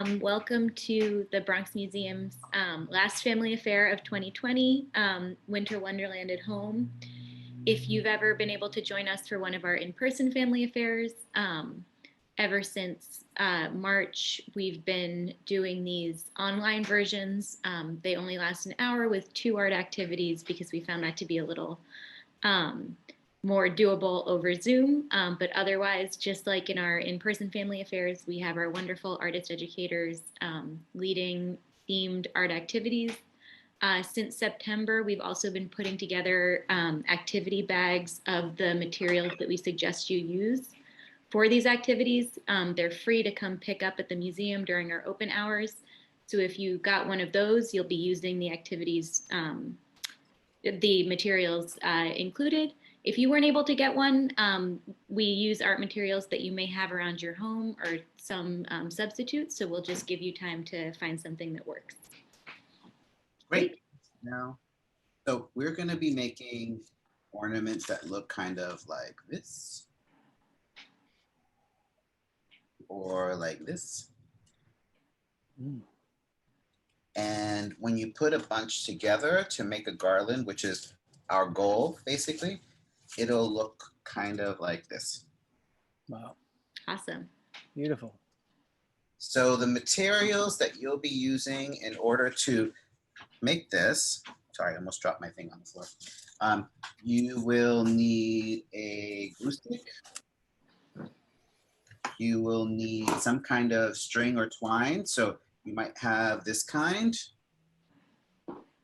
Welcome to the Bronx Museum's last family affair of 2020, Winter Wonderland at Home. If you've ever been able to join us for one of our in-person family affairs, ever since March, we've been doing these online versions. They only last an hour with 2 art activities because we found that to be a little more doable over Zoom. But otherwise, just like in our in-person family affairs, we have our wonderful artist educators leading themed art activities. Since September, we've also been putting together activity bags of the materials that we suggest you use for these activities. They're free to come pick up at the museum during our open hours. So if you got one of those, you'll be using the activities, the materials included. If you weren't able to get one, we use art materials that you may have around your home or some substitutes. So we'll just give you time to find something that works. Great. Now, so we're going to be making ornaments that look kind of like this or like this. And when you put a bunch together to make a garland, which is our goal, basically, it'll look kind of like this. Wow. Awesome. Beautiful. So the materials that you'll be using in order to make this, sorry, I almost dropped my thing on the floor. You will need a glue stick. You will need some kind of string or twine. So you might have this kind,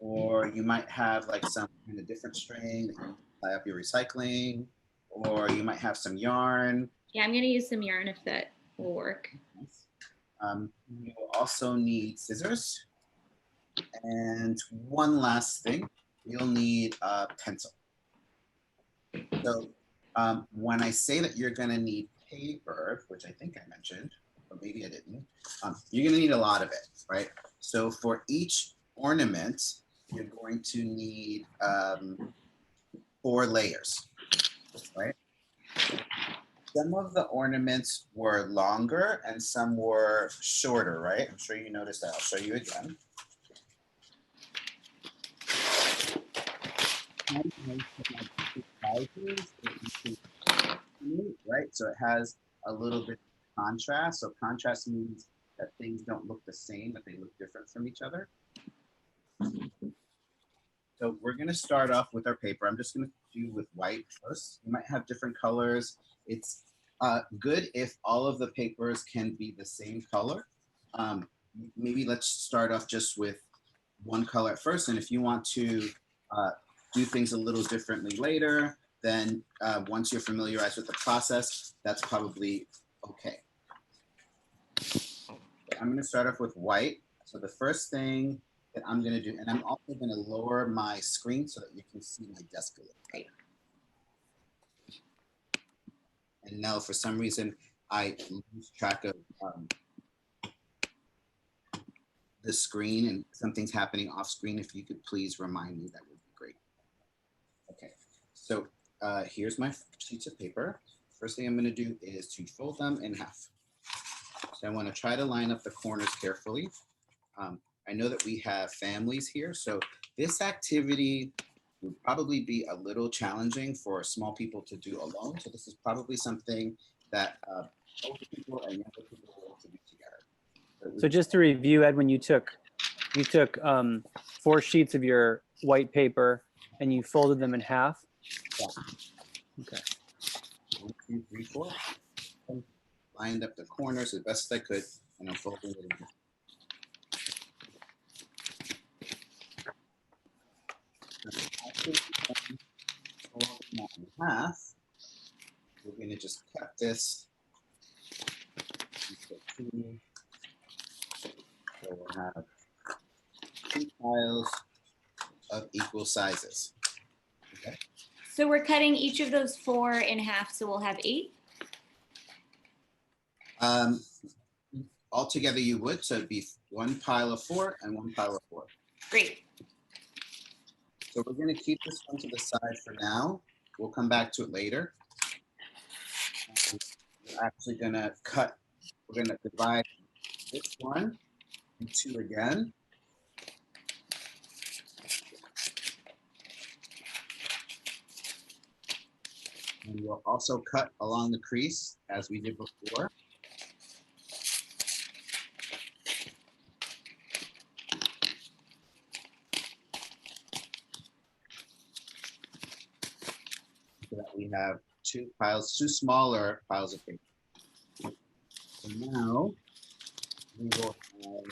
or you might have like some kind of different string that you tie up your recycling, or you might have some yarn. Yeah, I'm gonna use some yarn if that will work. You will also need scissors. And one last thing, you'll need a pencil. So when I say that you're gonna need paper, which I think I mentioned, or maybe I didn't, you're gonna need a lot of it, right? So for each ornament, you're going to need 4 layers, right? Some of the ornaments were longer and some were shorter, right? I'm sure you noticed that. I'll show you again. Right, so it has a little bit of contrast. So contrast means that things don't look the same, but they look different from each other. So we're going to start off with our paper. I'm just going to do with white first. You might have different colors. It's good if all of the papers can be the same color. Maybe let's start off just with one color at first. And if you want to do things a little differently later, then once you're familiarized with the process, that's probably okay. I'm going to start off with white. So the first thing that I'm going to do, and I'm also going to lower my screen so that you can see my desk a little better. And now for some reason, I lose track of the screen and something's happening off screen. If you could please remind me, that would be great. Okay, so here's my sheets of paper. First thing I'm going to do is to fold them in half. So I want to try to line up the corners carefully. I know that we have families here, so this activity would probably be a little challenging for small people to do alone. So this is probably something that older people and younger people will to do together. So just to review, Edwin, you took 4 sheets of your white paper and you folded them in half. Yeah. Okay. 1, 2, 3, 4. Lined up the corners as best I could, and I'm folding it in. After fold them in half, we're going to just cut this. So we'll have 2 piles of equal sizes. Okay. So we're cutting each of those 4 in half, so we'll have 8. Altogether you would, so it'd be 1 pile of 4 and 1 pile of 4. Great. So we're going to keep this one to the side for now. We'll come back to it later. We're actually going to cut, we're going to divide this one and 2 again. And we'll also cut along the crease as we did before. So that we have 2 smaller piles of paper. So now we will have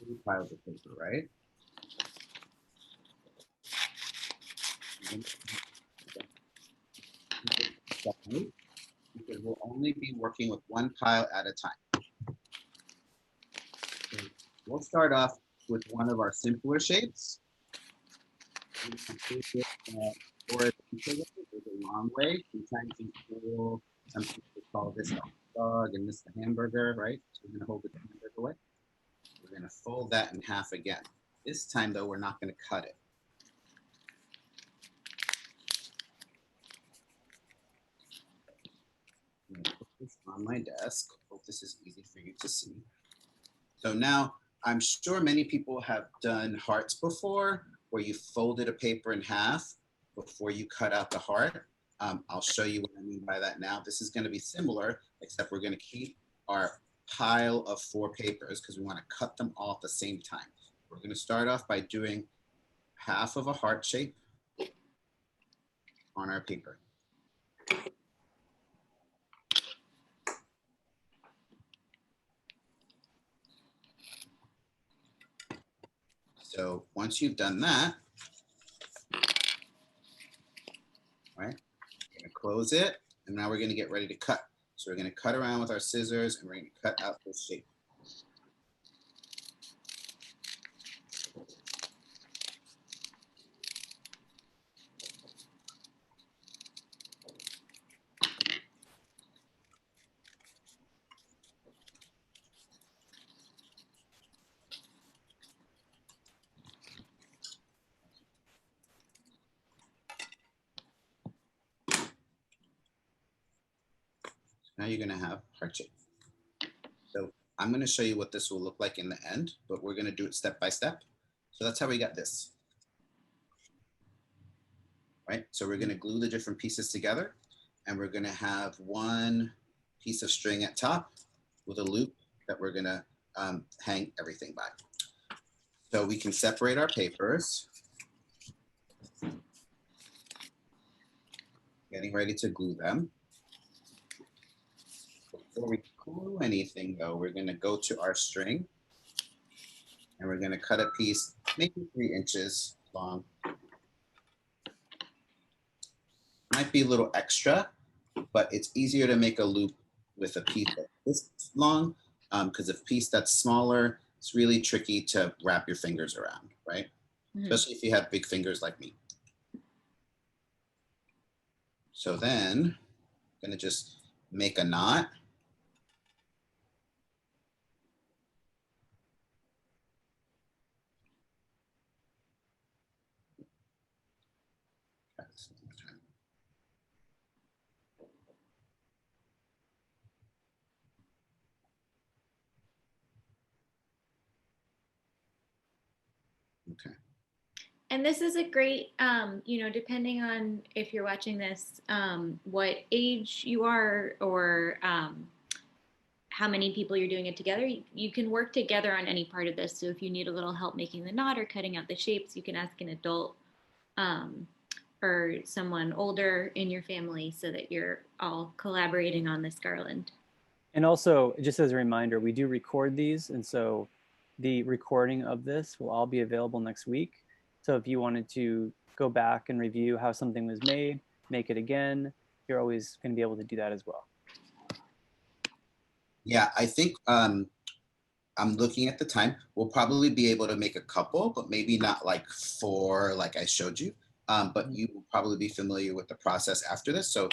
3 piles of paper, right? Because we'll only be working with 1 pile at a time. So we'll start off with one of our simpler shapes. Or it's a long way. Sometimes you feel, some people call this the hot dog and this the hamburger, right? So we're gonna hold the hamburger away. We're gonna fold that in half again. This time though, we're not gonna cut it. I'm gonna put this on my desk. Hope this is easy for you to see. So now, I'm sure many people have done hearts before, where you folded a paper in half before you cut out the heart. I'll show you what I mean by that now. This is going to be similar, except we're going to keep our pile of 4 papers because we want to cut them all at the same time. We're going to start off by doing half of a heart shape on our paper. So once you've done that, right, we're going to close it, and now we're going to get ready to cut. So we're going to cut around with our scissors, and we're going to cut out this shape. Now you're going to have heart shape. So I'm going to show you what this will look like in the end, but we're going to do it step by step. So that's how we got this. Right? So we're going to glue the different pieces together, and we're going to have one piece of string at top with a loop that we're going to hang everything by. So we can separate our papers. Getting ready to glue them. Before we glue anything though, we're going to go to our string, and we're going to cut a piece maybe 3 inches long. Might be a little extra, but it's easier to make a loop with a piece that's this long, because a piece that's smaller, it's really tricky to wrap your fingers around, right? Mm-hmm. Especially if you have big fingers like me. So then I'm gonna just make a knot. Okay. And this is a great, you know, depending on if you're watching this, what age you are, or how many people you're doing it together, you can work together on any part of this. So if you need a little help making the knot or cutting out the shapes, you can ask an adult or someone older in your family so that you're all collaborating on this garland. And also, just as a reminder, we do record these, and so the recording of this will all be available next week. So if you wanted to go back and review how something was made, make it again, you're always going to be able to do that as well. Yeah, I think I'm looking at the time. We'll probably be able to make a couple, but maybe not like 4 like I showed you. But you will probably be familiar with the process after this. So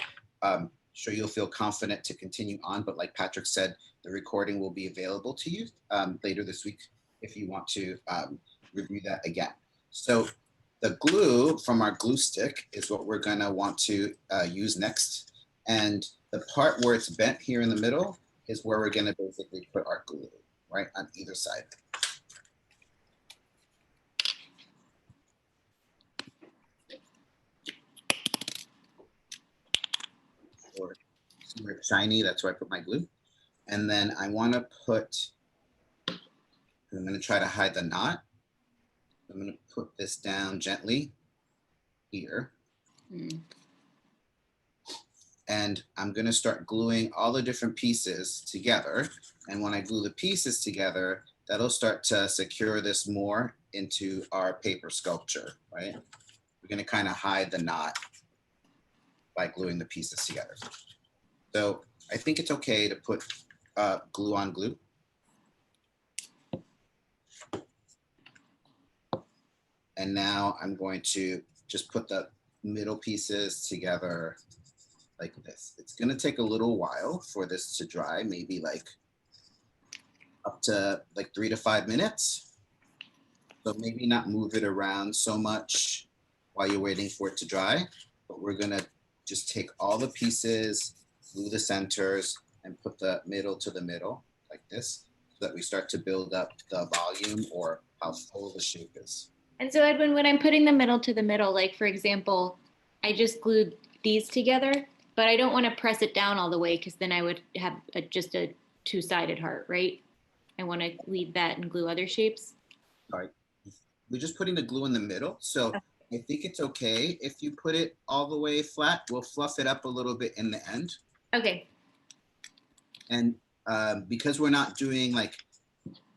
sure you'll feel confident to continue on. But like Patrick said, the recording will be available to you later this week if you want to review that again. So the glue from our glue stick is what we're gonna want to use next. And the part where it's bent here in the middle is where we're gonna basically put our glue, right, on either side. Or where it's shiny, that's where I put my glue. And then I wanna put, I'm gonna try to hide the knot. I'm gonna put this down gently here. Mm. And I'm gonna start gluing all the different pieces together. And when I glue the pieces together, that'll start to secure this more into our paper sculpture, right? We're gonna kind of hide the knot by gluing the pieces together. So I think it's okay to put glue on glue. And now I'm going to just put the middle pieces together like this. It's gonna take a little while for this to dry, maybe like up to like 3 to 5 minutes. So maybe not move it around so much while you're waiting for it to dry, but we're gonna just take all the pieces, glue the centers, and put the middle to the middle like this, so that we start to build up the volume or how full the shape is. And so Edwin, when I'm putting the middle to the middle, like for example, I just glued these together, but I don't want to press it down all the way because then I would have just a two-sided heart, right? I want to leave that and glue other shapes. All right, we're just putting the glue in the middle. So I think it's okay if you put it all the way flat. We'll fluff it up a little bit in the end. Okay. And because we're not doing like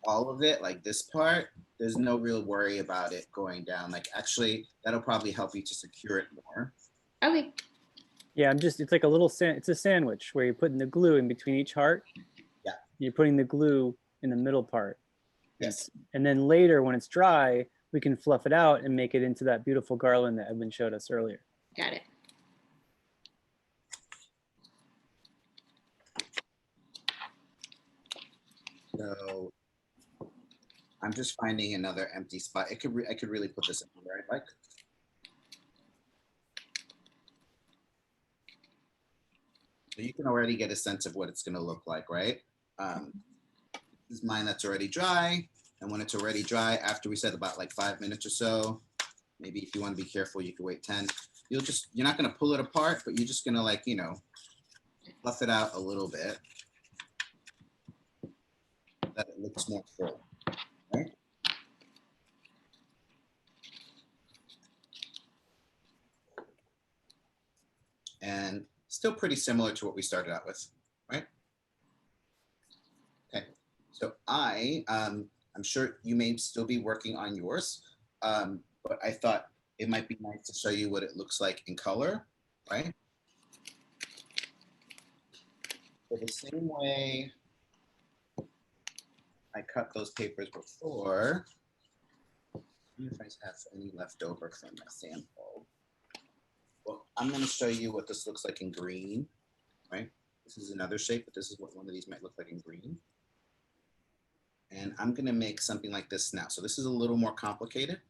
all of it, like this part, there's no real worry about it going down. Like actually, that'll probably help you to secure it more. Okay. Yeah, it's like a little, it's a sandwich where you're putting the glue in between each heart. Yeah. You're putting the glue in the middle part. Yes. And then later when it's dry, we can fluff it out and make it into that beautiful garland that Edwin showed us earlier. Got it. So I'm just finding another empty spot. I could really put this in where I'd like. So you can already get a sense of what it's going to look like, right? This is mine that's already dry. And when it's already dry, after we said about like 5 minutes or so, maybe if you want to be careful, you can wait 10. You're not going to pull it apart, but you're just going to like, you know, fluff it out a little bit so that it looks more full, right? And still pretty similar to what we started out with, right? Okay, so I'm sure you may still be working on yours, but I thought it might be nice to show you what it looks like in color, right? So the same way I cut those papers before, see if I have any left over from my sample. Well, I'm going to show you what this looks like in green, right? This is another shape, but this is what one of these might look like in green. And I'm going to make something like this now. So this is a little more complicated.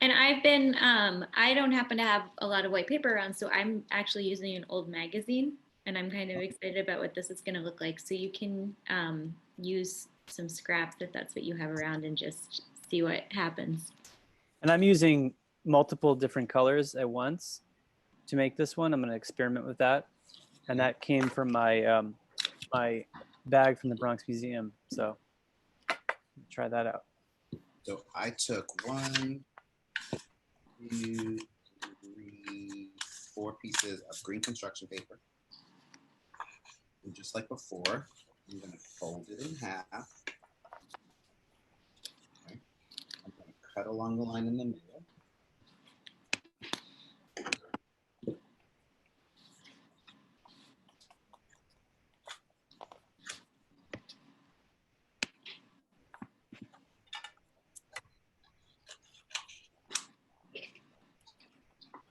And I've been, I don't happen to have a lot of white paper around, so I'm actually using an old magazine, and I'm kind of excited about what this is going to look like. So you can use some scraps if that's what you have around and just see what happens. And I'm using multiple different colors at once to make this one. I'm going to experiment with that. And that came from my my bag from the Bronx Museum. So try that out. So I took 1, 2, 3, 4 pieces of green construction paper. And just like before, I'm going to fold it in half. Okay. I'm going to cut along the line in the middle.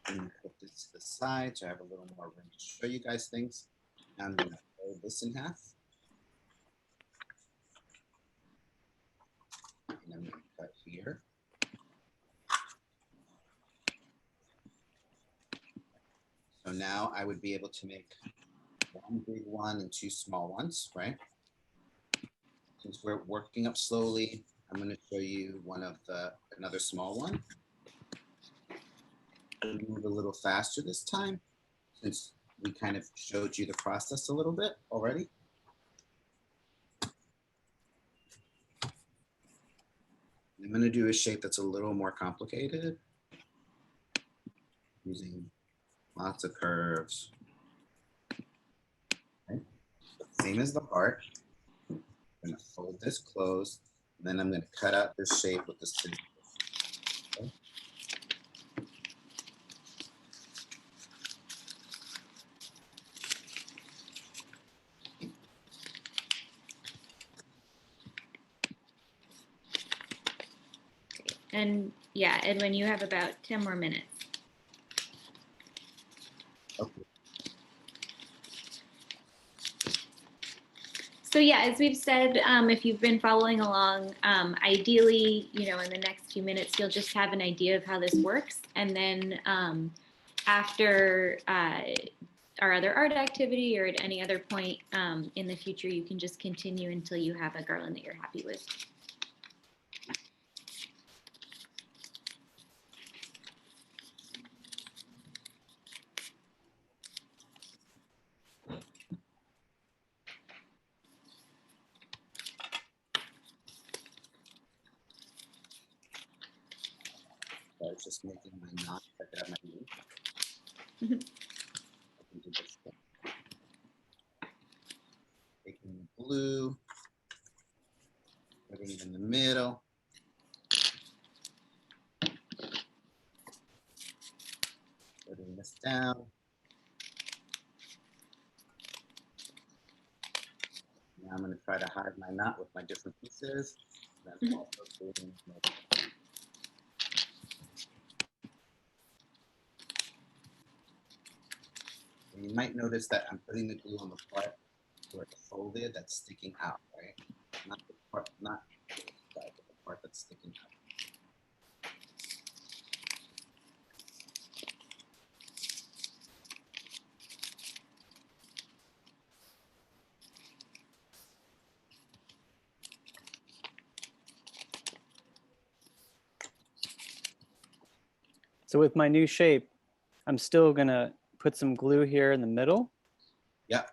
And put this to the side so I have a little more room to show you guys things. Now I'm going to fold this in half. And I'm going to cut here. So now I would be able to make 1, one big one and two small ones, right? Since we're working up slowly, I'm going to show you another small one. I'll move a little faster this time, since we kind of showed you the process a little bit already. I'm going to do a shape that's a little more complicated, using lots of curves. Okay. Same as the heart. I'm going to fold this closed, and then I'm going to cut out this shape with the scissors. Okay. And yeah, Edwin, you have about 10 more minutes. Okay. So yeah, as we've said, if you've been following along, ideally, in the next few minutes, you'll just have an idea of how this works. And then after our other art activity or at any other point in the future, you can just continue until you have a garland that you're happy with. I was just making my knot, check it out my knee. Taking the blue, putting it in the middle. Putting this down. Now I'm going to try to hide my knot with my different pieces. That's also doing you might notice that I'm putting the glue on the part where it's folded that's sticking out, right? Not the part, not the side, but the part that's sticking out. So with my new shape, I'm still gonna put some glue here in the middle. Yep.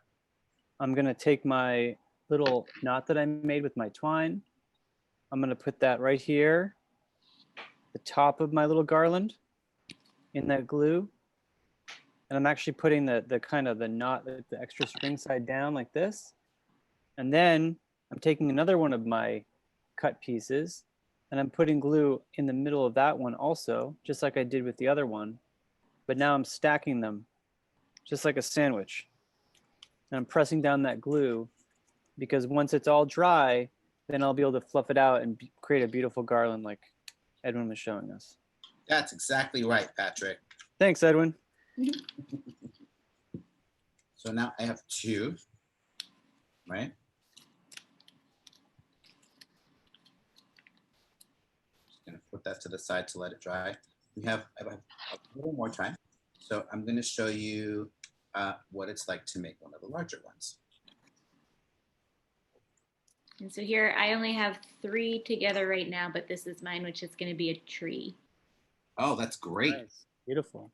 I'm gonna take my little knot that I made with my twine. I'm gonna put that right here, the top of my little garland in that glue. And I'm actually putting the kind of the knot, the extra string side down like this. And then I'm taking another one of my cut pieces and I'm putting glue in the middle of that one also, just like I did with the other one. But now I'm stacking them just like a sandwich. And I'm pressing down that glue because once it's all dry, then I'll be able to fluff it out and create a beautiful garland like Edwin was showing us. That's exactly right, Patrick. Thanks, Edwin. So now I have two, right? Just gonna put that to the side to let it dry. I have a little more time. So I'm gonna show you what it's like to make one of the larger ones. And so here I only have 3 together right now, but this is mine, which is going to be a tree. Oh, that's great. Nice. Beautiful.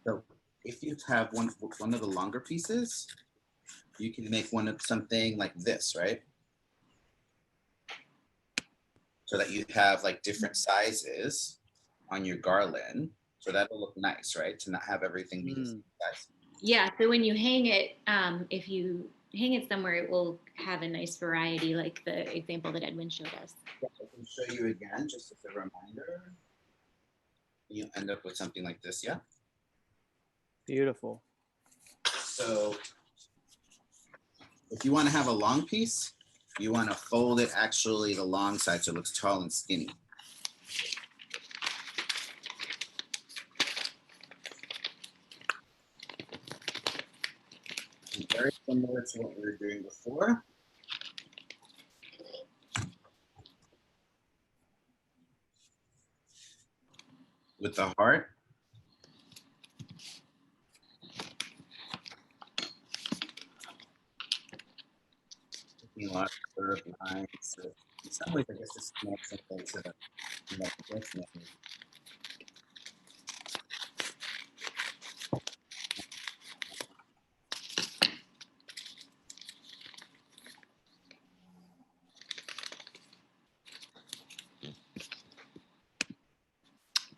So if you have one of the longer pieces, you can make one of something like this, right? So that you have like different sizes on your garland. So that'll look nice, right? To not have everything be the same size. Yeah, so when you hang it, if you hang it somewhere, it will have a nice variety, like the example that Edwin showed us. Yeah, I can show you again, just as a reminder. You end up with something like this, yeah? Beautiful. So if you want to have a long piece, you want to fold it actually the long side so it looks tall and skinny. And very similar to what we were doing before. With the heart. mark, curve, line. So in some ways, I guess this is more simple to, this method.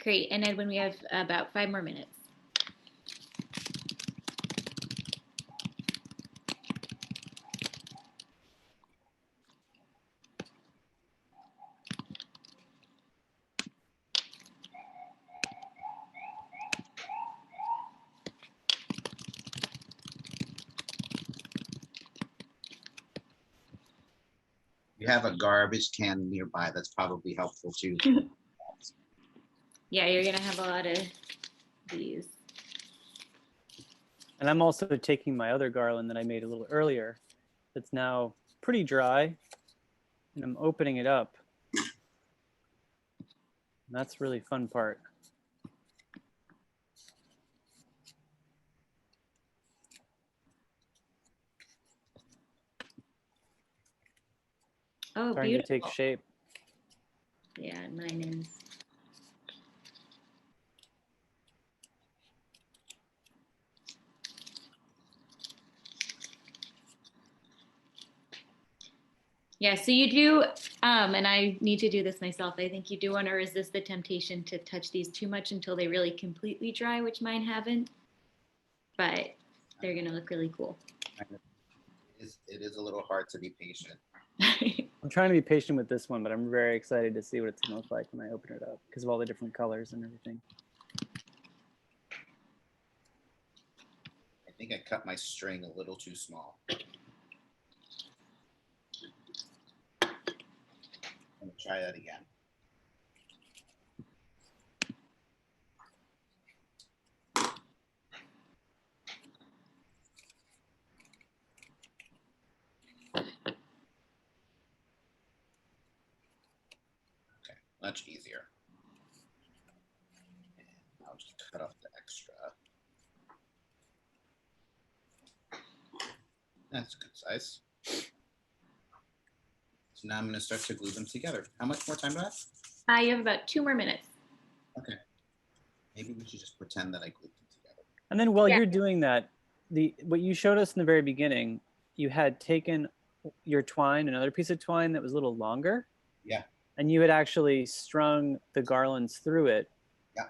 Great. And Edwin, we have about 5 more minutes. You have a garbage can nearby. That's probably helpful too. Yeah, you're going to have a lot of these. And I'm also taking my other garland that I made a little earlier that's now pretty dry, and I'm opening it up. And that's really fun part. Oh, Starting beautiful. to take shape. Yeah, mine is. Yeah, so you do, and I need to do this myself. I think you do want to resist the temptation to touch these too much until they really completely dry, which mine haven't. But they're going to look really cool. It is a little hard to be patient. I'm trying to be patient with this one, but I'm very excited to see what it's going to look like when I open it up because of all the different colors and everything. I think I cut my string a little too small. I'm going to try that again. Okay, much easier. And I'll just cut off the extra. That's a good size. So now I'm going to start to glue them together. How much more time do I have? You have about 2 more minutes. Okay. Maybe we should just pretend that I glued them together. And then while you're doing that, what you showed us in the very beginning, you had taken your twine, another piece of twine that was a little longer. Yeah. And you had actually strung the garlands through it. Yeah.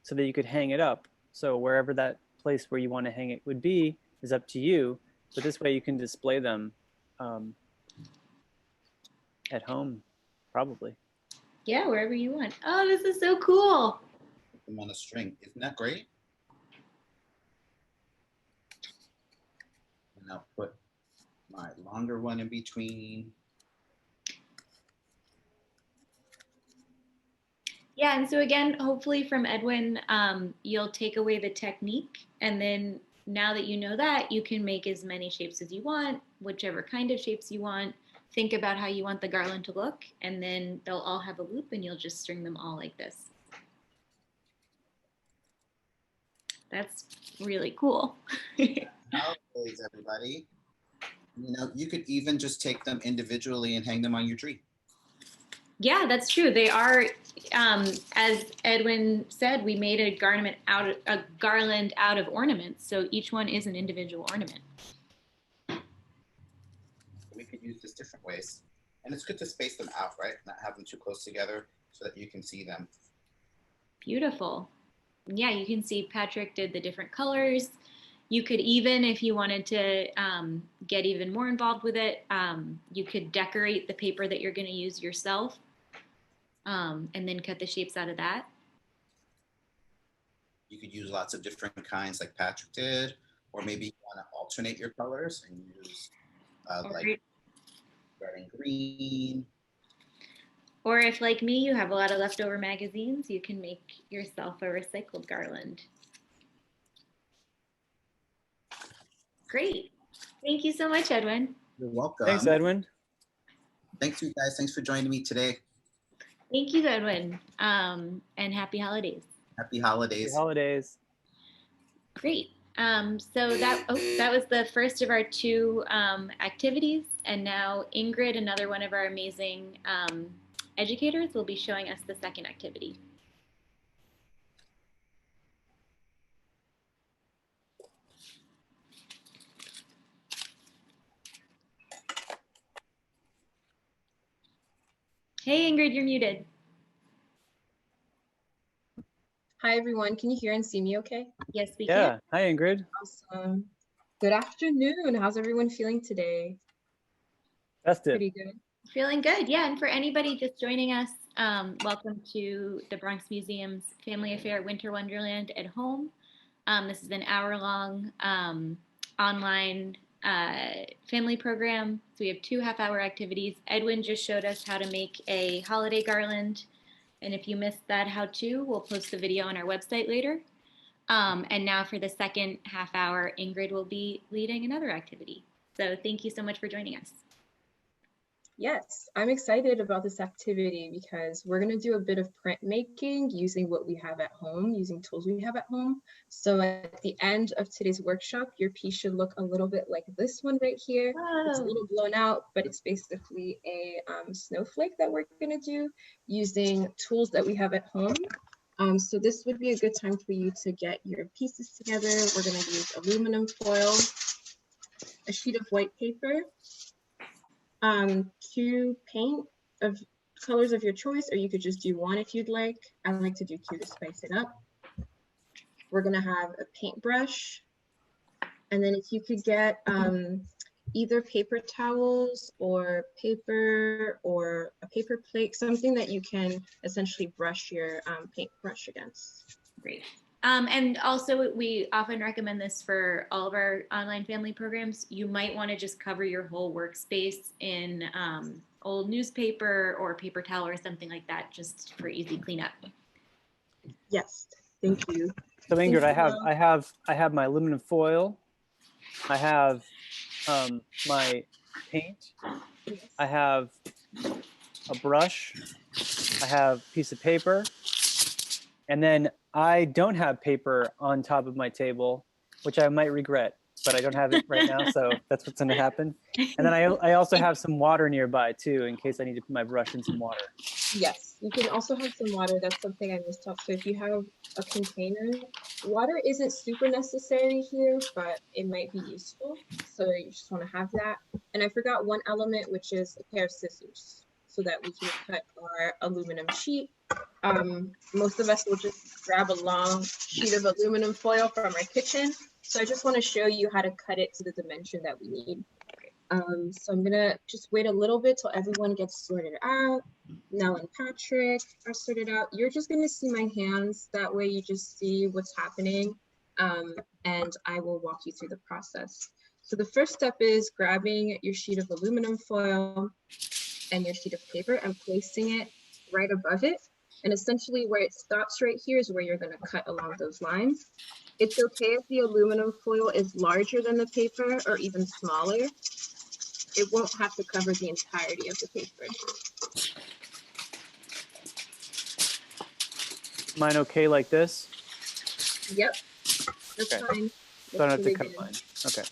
So that you could hang it up. So wherever that place where you want to hang it would be is up to you. But this way you can display them at home, probably. Yeah, wherever you want. Oh, this is so cool. Put them on a string. Isn't that great? And I'll put my longer one in between. Yeah, and so again, hopefully from Edwin, you'll take away the technique, and then now that you know that, you can make as many shapes as you want, whichever kind of shapes you want. Think about how you want the garland to look, and then they'll all have a loop, and you'll just string them all like this. That's really cool. Holidays, everybody. You know, you could even just take them individually and hang them on your tree. Yeah, that's true. They are, as Edwin said, we made a garland out of ornaments. So each one is an individual ornament. We could use this different ways. And it's good to space them out, right? Not have them too close together so that you can see them. Beautiful. Yeah, you can see Patrick did the different colors. You could even, if you wanted to get even more involved with it, you could decorate the paper that you're going to use yourself. And then cut the shapes out of that. You could use lots of different kinds like Patrick did, or maybe you want to alternate your colors and use like red and green. Or if, like me, you have a lot of leftover magazines, you can make yourself a recycled garland. Great. Thank you so much, Edwin. You're welcome. Thanks, Edwin. Thanks, you guys. Thanks for joining me today. Thank you, Edwin. And happy holidays. Happy holidays. Happy holidays. Great. So that was the first of our two activities, and now Ingrid, another one of our amazing educators, will be showing us the second activity. Hey Ingrid, you're muted. Hi everyone, can you hear and see me okay? Yes, we Yeah. can. Hi, Ingrid. Awesome. Good afternoon. How's everyone feeling today? Festive. Pretty good. Feeling good, yeah. And for anybody just joining us, welcome to the Bronx Museum's Family Affair Winter Wonderland at Home. This is an hour-long online family program. So we have 2 half-hour activities. Edwin just showed us how to make a holiday garland. And if you missed that how-to, we'll post the video on our website later. And now for the second half hour, Ingrid will be leading another activity. So thank you so much for joining us. Yes, I'm excited about this activity because we're going to do a bit of printmaking using what we have at home, using tools we have at home. So at the end of today's workshop, your piece should look a little bit like this one right here. Whoa. It's a little blown out, but it's basically a snowflake that we're going to do using tools that we have at home. So this would be a good time for you to get your pieces together. We're going to use aluminum foil, a sheet of white paper, 2 paint of colors of your choice, or you could just do 1 if you'd like. I like to do 2 to spice it up. We're going to have a paintbrush. And then if you could get either paper towels or a paper plate, something that you can essentially brush your paintbrush against. Great. And also, we often recommend this for all of our online family programs. You might want to just cover your whole workspace in old newspaper or paper towel or something like that, just for easy cleanup. Yes, thank you. So Ingrid, I have my aluminum foil. I have my paint. I have a brush. I have a piece of paper. And then I don't have paper on top of my table, which I might regret, but I don't have it right now, so that's what's going to happen. And then I also have some water nearby too, in case I need to put my brush in some water. Yes, you can also have some water. That's something I missed out. So if you have a container, water isn't super necessary here, but it might be useful. So you just want to have that. And I forgot one element, which is a pair of scissors, so that we can cut our aluminum sheet. Most of us will just grab a long sheet of aluminum foil from our kitchen. So I just want to show you how to cut it to the dimension that we need. So I'm gonna just wait a little bit till everyone gets sorted out. Nell and Patrick are sorted out. You're just gonna see my hands. That way you just see what's happening. And I will walk you through the process. So the first step is grabbing your sheet of aluminum foil and your sheet of paper and placing it right above it. And essentially where it stops right here is where you're gonna cut along those lines. It's okay if the aluminum foil is larger than the paper or even smaller. It won't have to cover the entirety of the paper. Mine okay like this? Yep, that's Okay. fine. So I don't have to Let's cut begin. mine. Okay.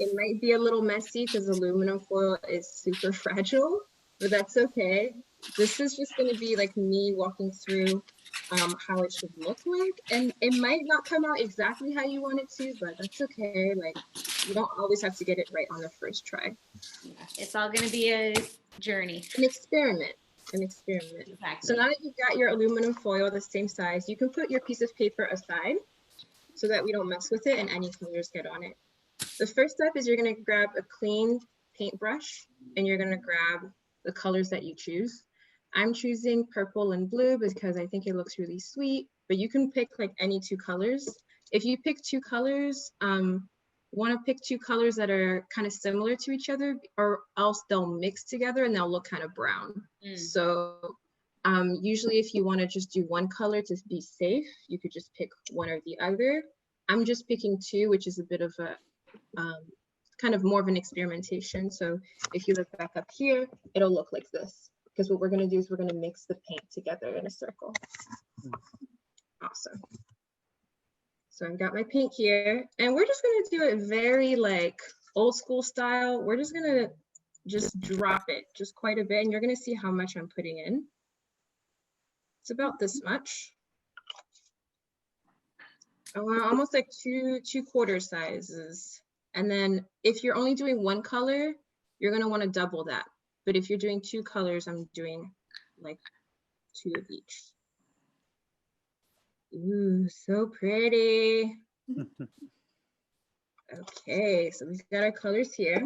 It might be a little messy because aluminum foil is super fragile, but that's okay. This is just going to be like me walking through how it should look like, and it might not come out exactly how you want it to, but that's okay. Like, you don't always have to get it right on the first try. It's all going to be a journey. An experiment. Exactly. So now that you've got your aluminum foil the same size, you can put your piece of paper aside so that we don't mess with it and any colors get on it. The first step is you're going to grab a clean paintbrush and you're going to grab the colors that you choose. I'm choosing purple and blue because I think it looks really sweet, but you can pick like any 2 colors. If you pick 2 colors, want to pick 2 colors that are kind of similar to each other, or else they'll mix together and they'll look kind of brown. So usually if you want to just do 1 color to be safe, you could just pick one or the other. I'm just picking 2, which is a bit of a kind of more of an experimentation. So if you look back up here, it'll look like this, because what we're going to do is we're going to mix the paint together in a circle. Awesome. So I've got my paint here, and we're just gonna do it very like old school style. We're just gonna just drop it just quite a bit, and you're gonna see how much I'm putting in. It's about this much. Almost like two quarter sizes. And then if you're only doing one color, you're gonna wanna double that. But if you're doing two colors, I'm doing like 2 of each. Ooh, so pretty. Okay, so we've got our colors here.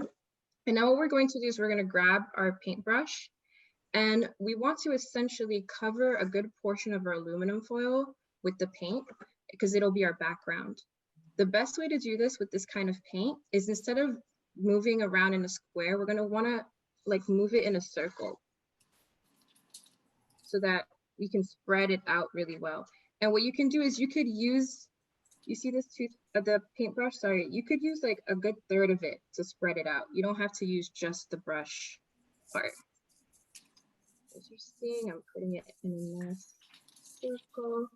And now what we're going to do is we're gonna grab our paintbrush, and we want to essentially cover a good portion of our aluminum foil with the paint because it'll be our background. The best way to do this with this kind of paint is instead of moving around in a square, we're gonna wanna like move it in a circle so that we can spread it out really well. And what you can do is you could use, you see this tooth, the paintbrush, sorry, you could use like a good third of it to spread it out. You don't have to use just the brush part. As you're seeing, I'm putting it in a nice circle.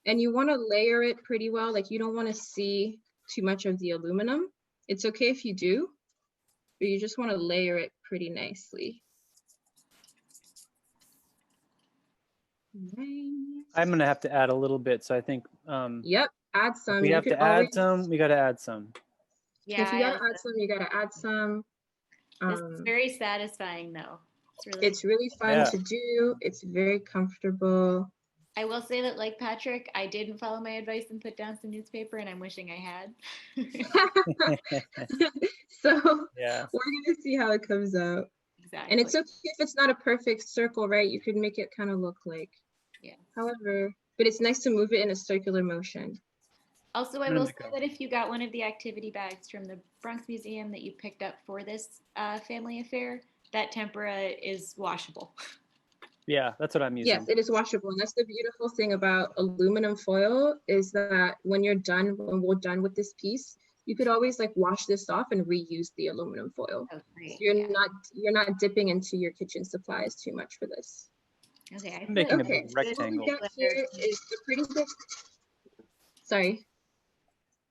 And you want to layer it pretty well. Like you don't want to see too much of the aluminum. It's okay if you do, but you just want to layer it pretty nicely. Nice. I'm gonna have to add a little bit, so I think Yep, add some. if we You have could to add always, some, we gotta add some. Yeah, if you gotta add some, you gotta add some. this is very satisfying though. It's really fun to do. It's very comfortable. I will say that, like Patrick, I didn't follow my advice and put down some newspaper, and I'm wishing I had. So Yeah, we're gonna see how it comes out. Exactly. And it's okay if it's not a perfect circle, right? You could make it kind of look like, yeah. However, but it's nice to move it in a circular motion. Also, I will say that if you got one of the activity bags from the Bronx Museum that you picked up for this family affair, that tempera is washable. yeah, that's what I'm using. Yes, it is washable. And that's the beautiful thing about aluminum foil is that when you're done, when we're done with this piece, you could always like wash this off and reuse the aluminum foil. Oh, great. So you're not dipping into your kitchen supplies too much for this. Okay, I'm making a Okay, big so what rectangle. we got here is the pretty big, sorry.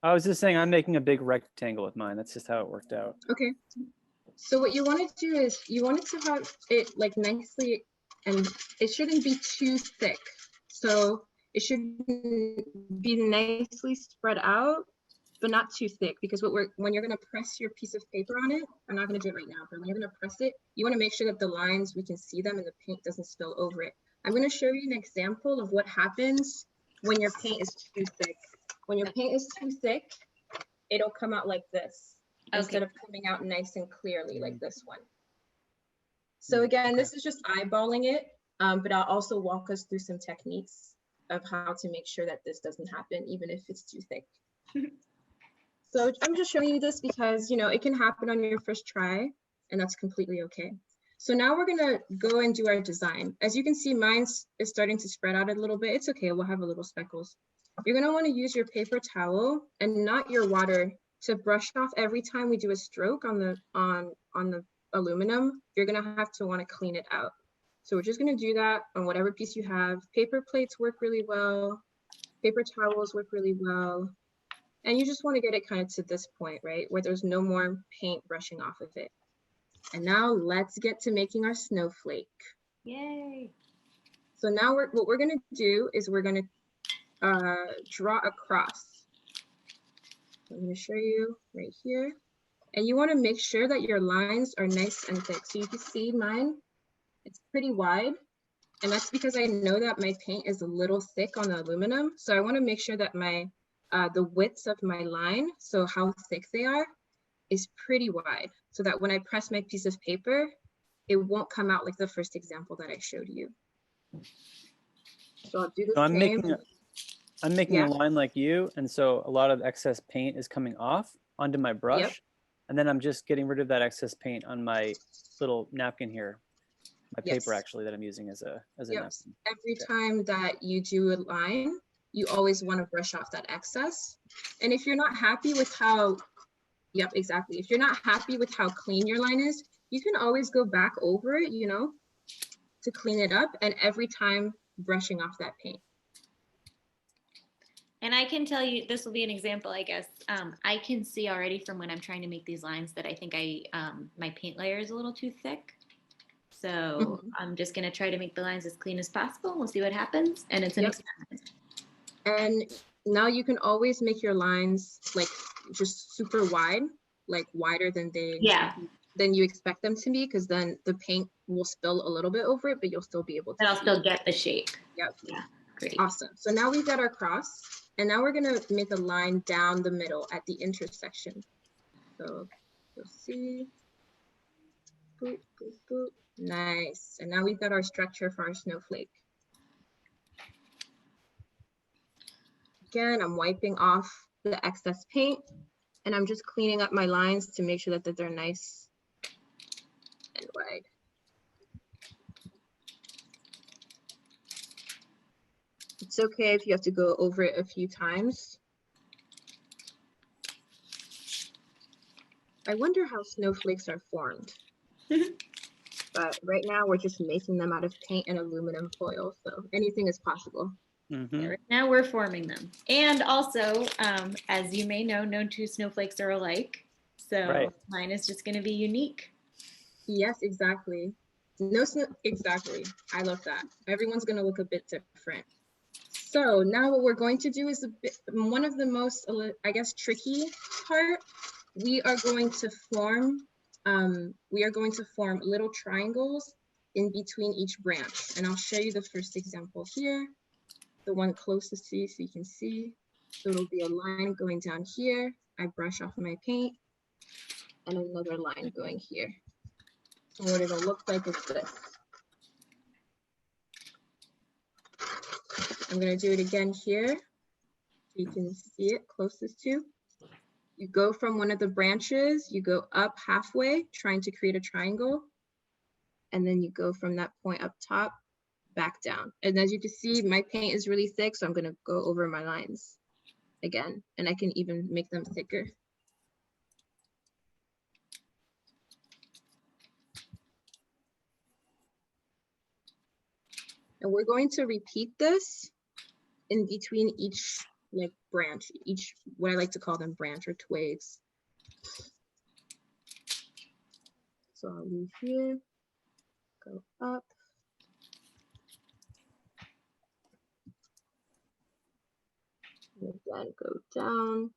I was just saying I'm making a big rectangle with mine. That's just how it worked out. Okay. So what you want to do is you want it to have it like nicely, and it shouldn't be too thick. So it should be nicely spread out, but not too thick, because when you're going to press your piece of paper on it, I'm not going to do it right now, but when you're going to press it, you want to make sure that the lines, we can see them and the paint doesn't spill over it. I'm going to show you an example of what happens when your paint is too thick. When your paint is too thick, it'll come out like this. Okay. Instead of coming out nice and clearly like this one. So again, this is just eyeballing it, but I'll also walk us through some techniques of how to make sure that this doesn't happen, even if it's too thick. So I'm just showing you this because, you know, it can happen on your first try, and that's completely okay. So now we're gonna go and do our design. As you can see, mine is starting to spread out a little bit. It's okay, we'll have a little speckles. You're gonna wanna use your paper towel and not your water to brush off every time we do a stroke on the aluminum. You're gonna have to wanna clean it out. So we're just gonna do that on whatever piece you have. Paper plates work really well. Paper towels work really well. And you just wanna get it kind of to this point, right? Where there's no more paint brushing off of it. And now let's get to making our snowflake. Yay. So now what we're gonna do is we're gonna draw a cross. I'm going to show you right here. And you want to make sure that your lines are nice and thick. So you can see mine, it's pretty wide. And that's because I know that my paint is a little thick on the aluminum. So I want to make sure that my the widths of my line, so how thick they are, is pretty wide. So that when I press my piece of paper, it won't come out like the first example that I showed you. So I'll do the same. I'm making a line like you, and so a lot of excess paint is coming off onto my brush, and then I'm just getting rid of that excess paint on my little napkin here, my paper actually that I'm using as a napkin. Every time that you do a line, you always want to brush off that excess. And if you're not happy with how, if you're not happy with how clean your line is, you can always go back over it, you know, to clean it up, and every time brushing off that paint. And I can tell you, this will be an example, I guess. I can see already from when I'm trying to make these lines that I think my paint layer is a little too thick. So I'm just gonna try to make the lines as clean as possible. We'll see what happens, and it's an experiment. And now you can always make your lines like just super wide, like wider than you expect them to be, because then the paint will spill a little bit over it, but you'll still be able to. But I'll still get the shape. Yep. Yeah. Great. Awesome. So now we've got our cross, and now we're gonna make a line down the middle at the intersection. So you'll see. Boop, boop, boop. Nice. And now we've got our structure for our snowflake. Again, I'm wiping off the excess paint, and I'm just cleaning up my lines to make sure that they're nice and wide. It's okay if you have to go over it a few times. I wonder how snowflakes are formed. But right now we're just making them out of paint and aluminum foil, so anything is possible. Yeah, right now we're forming them. And also, as you may know, no two snowflakes are alike. So mine is just gonna be unique. Yes, exactly. Exactly. I love that. Everyone's gonna look a bit different. So now what we're going to do is one of the most, I guess, tricky part. We are going to form little triangles in between each branch. And I'll show you the first example here, the one closest to you so you can see. So it'll be a line going down here. I brush off my paint and another line going here. So what it'll look like is this. I'm gonna do it again here so you can see it closest to. You go from one of the branches, you go up halfway, trying to create a triangle. And then you go from that point up top, back down. And as you can see, my paint is really thick, so I'm gonna go over my lines again, and I can even make them thicker. And we're going to repeat this in between each branch, each, what I like to call them, branch or twigs. So I'll leave here, go up. And again, go down,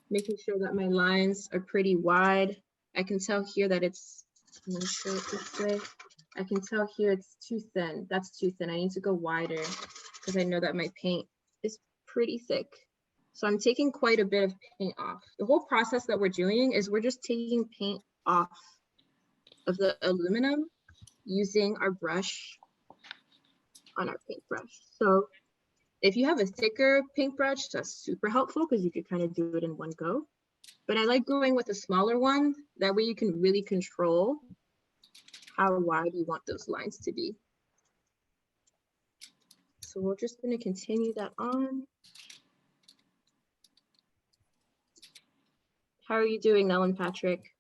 making sure that my lines are pretty wide. I can tell here that it's, I'm gonna show it this way. I can tell here it's too thin. That's too thin. I need to go wider because I know that my paint is pretty thick. So I'm taking quite a bit of paint off. The whole process that we're doing is we're just taking paint off of the aluminum using our brush on our paintbrush. So if you have a thicker paintbrush, that's super helpful because you could kind of do it in one go. But I like going with a smaller one. That way you can really control how wide you want those lines to be. So we're just going to continue that on. How are you doing, Nell and Patrick?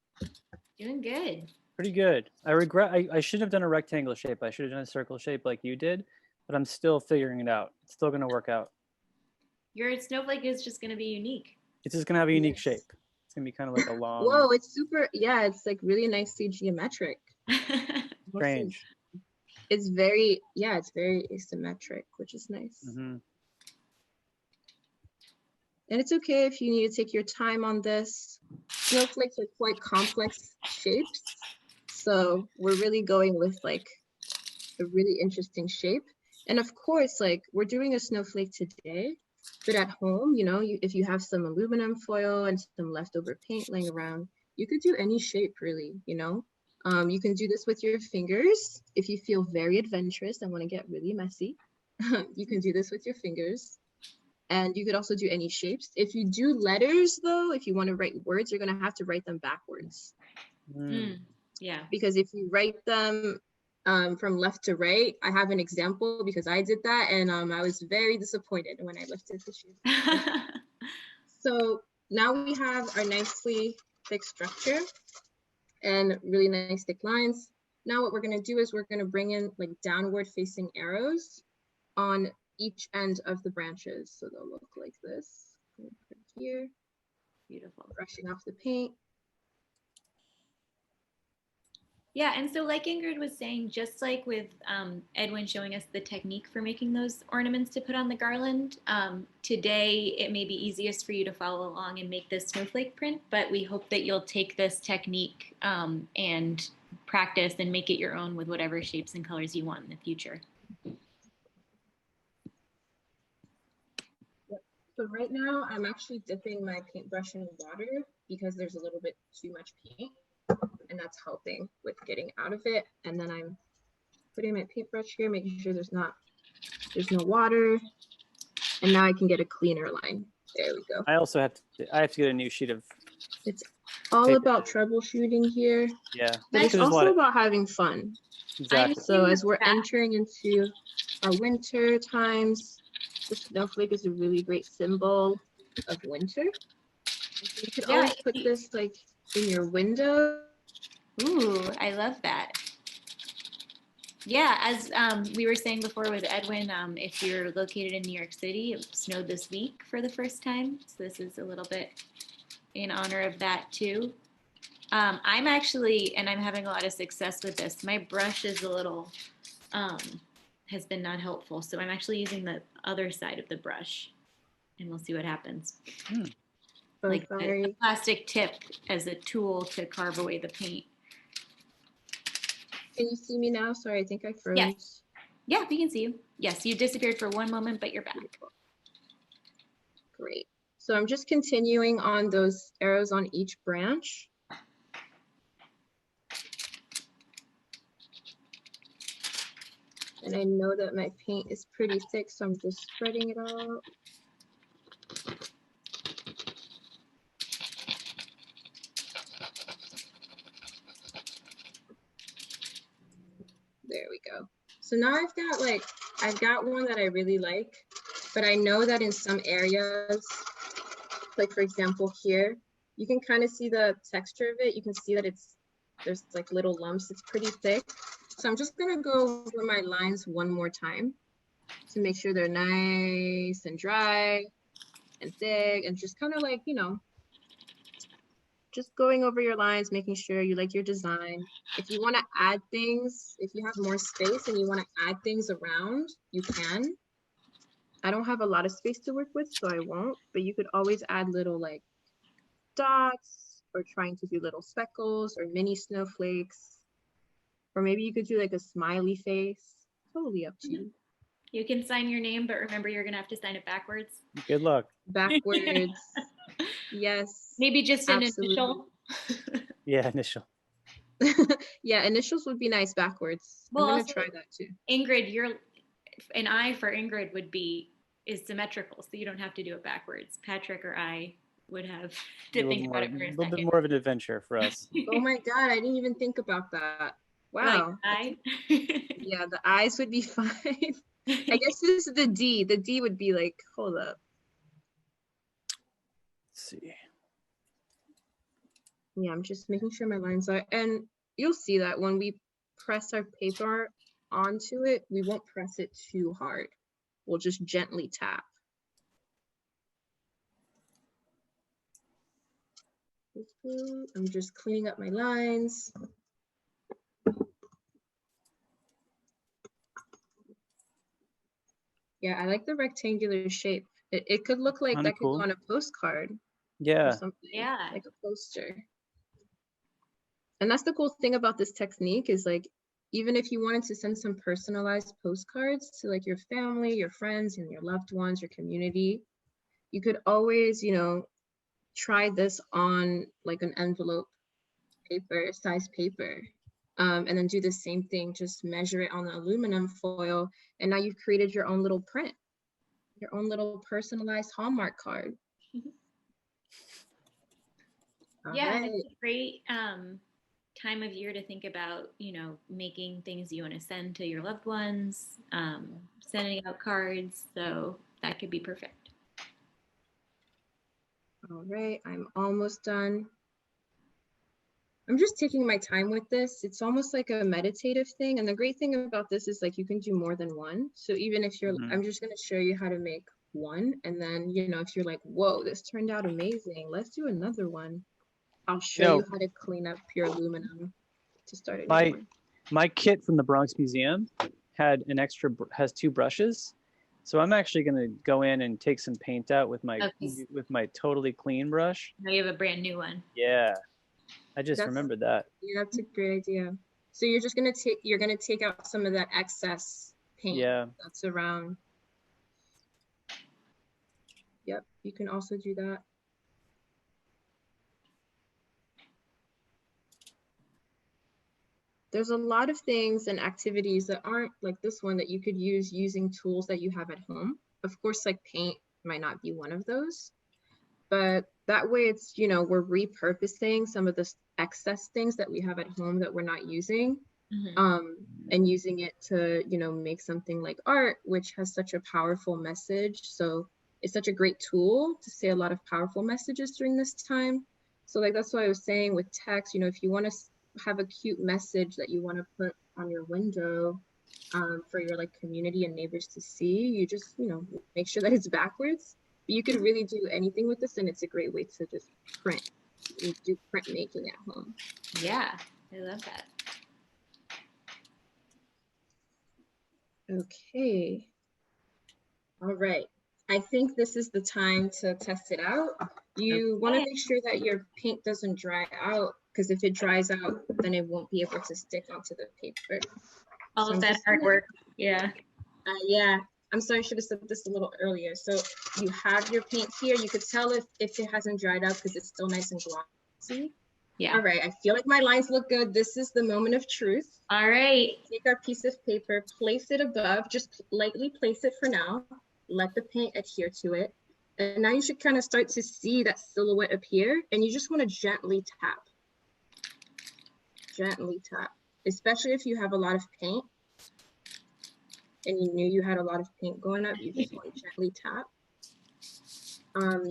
Doing good. Pretty good. I should have done a rectangle shape. I should have done a circle shape like you did, but I'm still figuring it out. It's still going to work out. Your snowflake is just going to be unique. It's just going to have a unique shape. It's going to be kind of like a long. Whoa, it's super. Yeah, it's like really nicely geometric. Strange. It's very, yeah, it's very asymmetric, which is nice. Mm-hmm. And it's okay if you need to take your time on this. Snowflakes are quite complex shapes. So we're really going with like a really interesting shape. And of course, like we're doing a snowflake today, but at home, you know, if you have some aluminum foil and some leftover paint laying around, you could do any shape really, you know. You can do this with your fingers. If you feel very adventurous and want to get really messy, you can do this with your fingers. And you could also do any shapes. If you do letters though, if you want to write words, you're going to have to write them backwards. Yeah. Because if you write them from left to right, I have an example because I did that and I was very disappointed when I lifted the shoe. So now we have our nicely thick structure and really nice thick lines. Now what we're going to do is we're going to bring in like downward facing arrows on each end of the branches. So they'll look like this. Put it here, Beautiful. brushing off the paint. Yeah, and so like Ingrid was saying, just like with Edwin showing us the technique for making those ornaments to put on the garland, today it may be easiest for you to follow along and make this snowflake print, but we hope that you'll take this technique and practice and make it your own with whatever shapes and colors you want in the future. So right now I'm actually dipping my paintbrush in water because there's a little bit too much paint, and that's helping with getting out of it. And then I'm putting my paintbrush here, making sure there's no water. And now I can get a cleaner line. There we go. I also have to get a new sheet of. It's all paper. about troubleshooting here. Yeah, But it's also about having fun. exactly. So as we're entering into our winter times, the snowflake is a really great symbol of winter. You could always put this like in your window. Ooh, I love that. Yeah, as we were saying before with Edwin, if you're located in New York City, it snowed this week for the first time. So this is a little bit in honor of that too. I'm actually, and I'm having a lot of success with this. My brush is a little, has been not helpful. So I'm actually using the other side of the brush and we'll see what happens. Like the plastic tip as a tool to carve away the paint. Can you see me now? Sorry, I think I froze. Yes. Yeah, we can see you. Yes, you disappeared for one moment, but you're back. Great. So I'm just continuing on those arrows on each branch. And I know that my paint is pretty thick, so I'm just spreading it out. There we go. So now I've got one that I really like, but I know that in some areas, like for example here, you can kind of see the texture of it. You can see that there's like little lumps. It's pretty thick. So I'm just gonna go over my lines one more time to make sure they're nice and dry and thick, and just kind of like, you know, just going over your lines, making sure you like your design. If you want to add things, if you have more space and you want to add things around, you can. I don't have a lot of space to work with, so I won't, but you could always add little like dots, or trying to do little speckles or mini snowflakes. Or maybe you could do like a smiley face. Totally up to you. You can sign your name, but remember you're gonna have to sign it backwards. Good luck. Backwards. Yes. Maybe just an absolutely. initial. Yeah, initial. Yeah, initials would be nice backwards. Well, I'm gonna also, try that too. Ingrid, an I for Ingrid is symmetrical, so you don't have to do it backwards. Patrick or I would have to think about it for a little bit second. more of an adventure for us. Oh my God, I didn't even think about that. Wow. Like Yeah, the eyes would be fine. I guess this is the D. The D would be like, hold up. Let's see. Yeah, I'm just making sure my lines are, and you'll see that when we press our paper onto it, we won't press it too hard. We'll just gently tap. I'm just cleaning up my lines. Yeah, I like the rectangular shape. It could look like Kinda that could cool. go on a postcard or Yeah. something. Yeah. Like a poster. And that's the cool thing about this technique is like, even if you wanted to send some personalized postcards to like your family, your friends, and your loved ones, your community, you could always, you know, try this on like an envelope paper, size paper, and then do the same thing, just measure it on the aluminum foil, and now you've created your own little print, your own little personalized Hallmark card. Yeah, Right. and it's a great time of year to think about, you know, making things you want to send to your loved ones, sending out cards, so that could be perfect. All right, I'm almost done. I'm just taking my time with this. It's almost like a meditative thing. And the great thing about this is like you can do more than one. So even if you're, Mhm. I'm just going to show you how to make one. And then, you know, if you're like, whoa, this turned out amazing, let's do another one. I'll show you how to clean up your aluminum to start a new one. My kit from the Bronx Museum has 2 brushes. So I'm actually going to go in and take some paint out with my totally clean brush. Now you have a brand new one. Yeah. I just remembered that. Yeah, that's a great idea. So you're just going to take out some of that excess paint that's around. Yep, you can also do that. There's a lot of things and activities that aren't like this one that you could use using tools that you have at home. Of course, like paint might not be one of those, but that way it's, you know, we're repurposing some of the excess things that we have at home that we're not using, and using it to, you know, make something like art, which has such a powerful message. So it's such a great tool to say a lot of powerful messages during this time. So like, that's what I was saying with text, you know, if you want to have a cute message that you want to put on your window for your like community and neighbors to see, you just, you know, make sure that it's backwards. But you could really do anything with this, and it's a great way to just print. You do printmaking at home. Yeah, I love that. Okay. All right. I think this is the time to test it out. You want to make sure that your paint doesn't dry out, because if it dries out, then it won't be able to stick onto the paper. All of that artwork. Yeah. Yeah. I'm sorry, I should have said this a little earlier. So you have your paint here. You could tell if it hasn't dried out because it's still nice and glossy. Yeah. All right. I feel like my lines look good. This is the moment of truth. All right. Take our piece of paper, place it above, just lightly place it for now. Let the paint adhere to it. And now you should kind of start to see that silhouette appear, and you just want to gently tap. Gently tap, especially if you have a lot of paint and you knew you had a lot of paint going up, you just want to gently tap.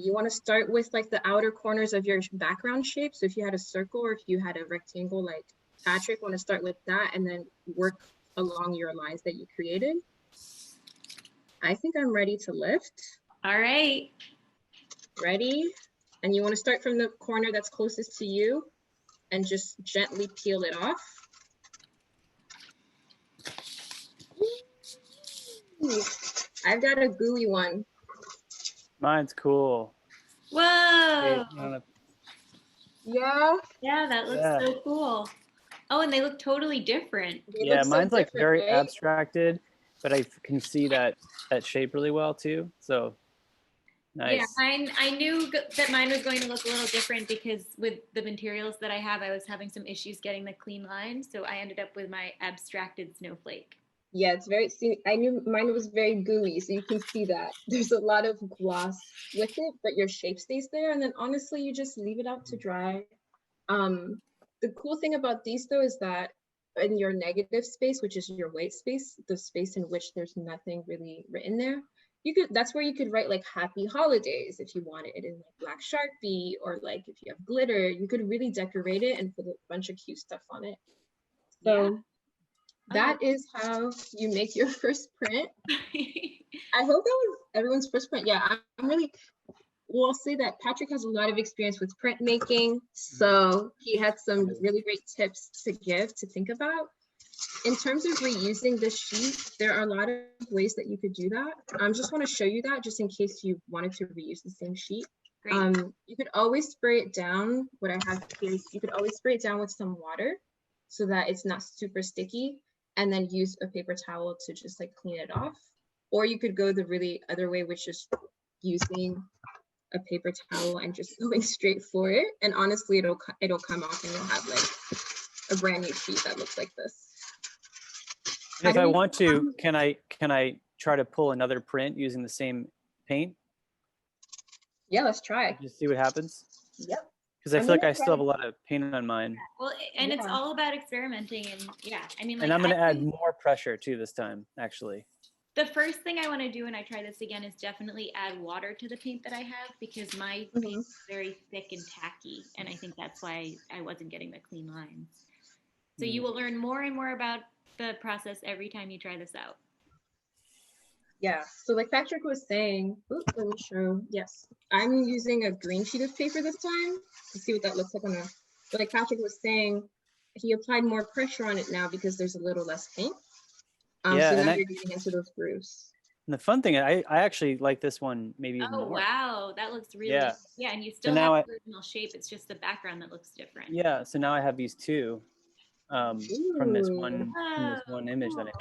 You want to start with like the outer corners of your background shape. So if you had a circle or if you had a rectangle like Patrick, want to start with that and then work along your lines that you created. I think I'm ready to lift. All right. Ready? And you want to start from the corner that's closest to you and just gently peel it off. Ooh, I've got a gooey one. Mine's cool. Whoa. Yeah. Yeah, that looks so cool. Oh, and they look totally different. Yeah, mine's like very abstracted, but I can see that shape really well too. So nice. Yeah, I knew that mine was going to look a little different because with the materials that I have, I was having some issues getting the clean lines. So I ended up with my abstracted snowflake. Yeah, it's very, see, I knew mine was very gooey, so you can see that. There's a lot of gloss with it, but your shape stays there. And then honestly, you just leave it out to dry. The cool thing about these though is that in your negative space, which is your white space, the space in which there's nothing really written there, that's where you could write like happy holidays if you wanted it in like black Sharpie, or like if you have glitter, you could really decorate it and put a bunch of cute stuff on it. So that is how you make your first print. I hope that was everyone's first print. Yeah, I'm really, well, I'll say that Patrick has a lot of experience with printmaking, so he had some really great tips to give, to think about. In terms of reusing this sheet, there are a lot of ways that you could do that. I just want to show you that just in case you wanted to reuse the same sheet. You could always spray it down. What I have here is you could always spray it down with some water so that it's not super sticky, and then use a paper towel to just like clean it off. Or you could go the really other way, which is using a paper towel and just going straight for it. And honestly, it'll come off and you'll have like a brand new sheet that looks like this. And if I want to, can I try to pull another print using the same paint? Yeah, let's try. Just see what happens. Yep. Because I feel like I still have a lot of paint on mine. Well, and it's all about experimenting, and yeah, I mean, like, and I'm going to add more pressure too this time, actually. The first thing I want to do when I try this again is definitely add water to the paint that I have, because my paint is very thick and tacky, and I think that's why I wasn't getting the clean lines. So you will learn more and more about the process every time you try this out. Yeah, so like Patrick was saying, oops, let me show. Yes, I'm using a green sheet of paper this time to see what that looks like on a. But like Patrick was saying, he applied more pressure on it now because there's a little less paint. Yeah, So and now you're getting into those grooves. the fun thing, I actually like this one maybe even Oh, more. wow, that looks really, Yeah. and you So still now have the original shape. It's just the background that looks different. yeah, so now I have these two from this Ooh. one image that I made.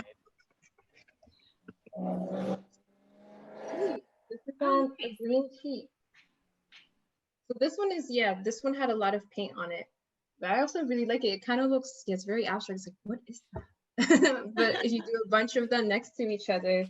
Hey, this is on a green sheet. So this one is, yeah, this one had a lot of paint on it. But I also really like it. It kind of looks, yeah, it's very abstract. It's like, what is that? But if you do a bunch of them next to each other,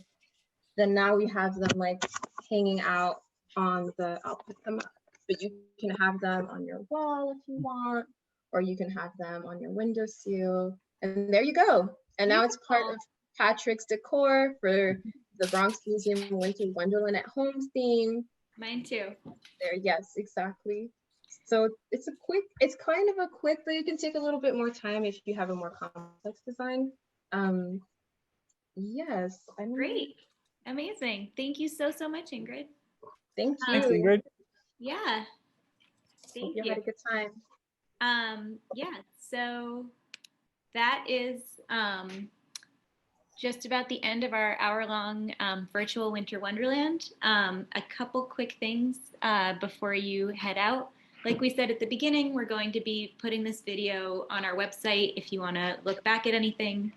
then now we have them like hanging out on the, I'll put them up. But you can have them on your wall if you want, or you can have them on your windowsill. And there you go. And now it's part of Patrick's decor for the Bronx Museum Winter Wonderland at Home theme. Mine too. There, yes, exactly. So it's a quick, it's kind of a quick, but it can take a little bit more time if you have a more complex design. Yes, Great. Amazing. Thank you so much, Ingrid. Thank you. Thanks, Ingrid. Yeah. Thank Hope you had a good time. Yeah, so that is just about the end of our hour-long virtual Winter Wonderland. A couple quick things before you head out. Like we said at the beginning, we're going to be putting this video on our website if you want to look back at anything.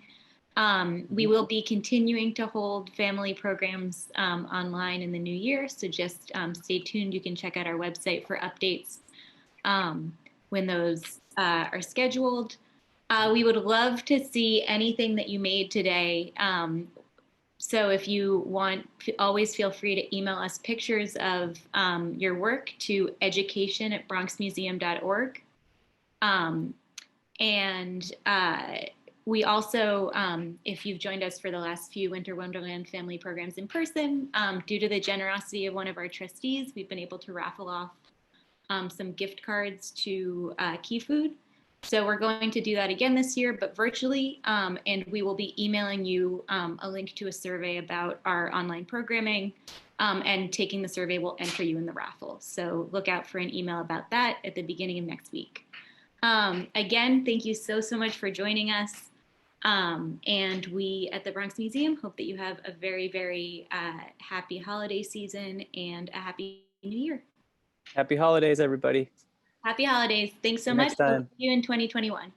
We will be continuing to hold family programs online in the new year, so just stay tuned. You can check out our website for updates when those are scheduled. We would love to see anything that you made today. So if you want, always feel free to email us pictures of your work to education@bronxmuseum.org. And we also, if you've joined us for the last few Winter Wonderland family programs in person, due to the generosity of one of our trustees, we've been able to raffle off some gift cards to Key Food. So we're going to do that again this year, but virtually, and we will be emailing you a link to a survey about our online programming, and taking the survey will enter you in the raffle. So look out for an email about that at the beginning of next week. Again, thank you so much for joining us. And we at the Bronx Museum hope that you have a very, very happy holiday season and a happy new year. Happy holidays, everybody. Happy holidays. Thanks so See you much. next time. We'll see you in 2021.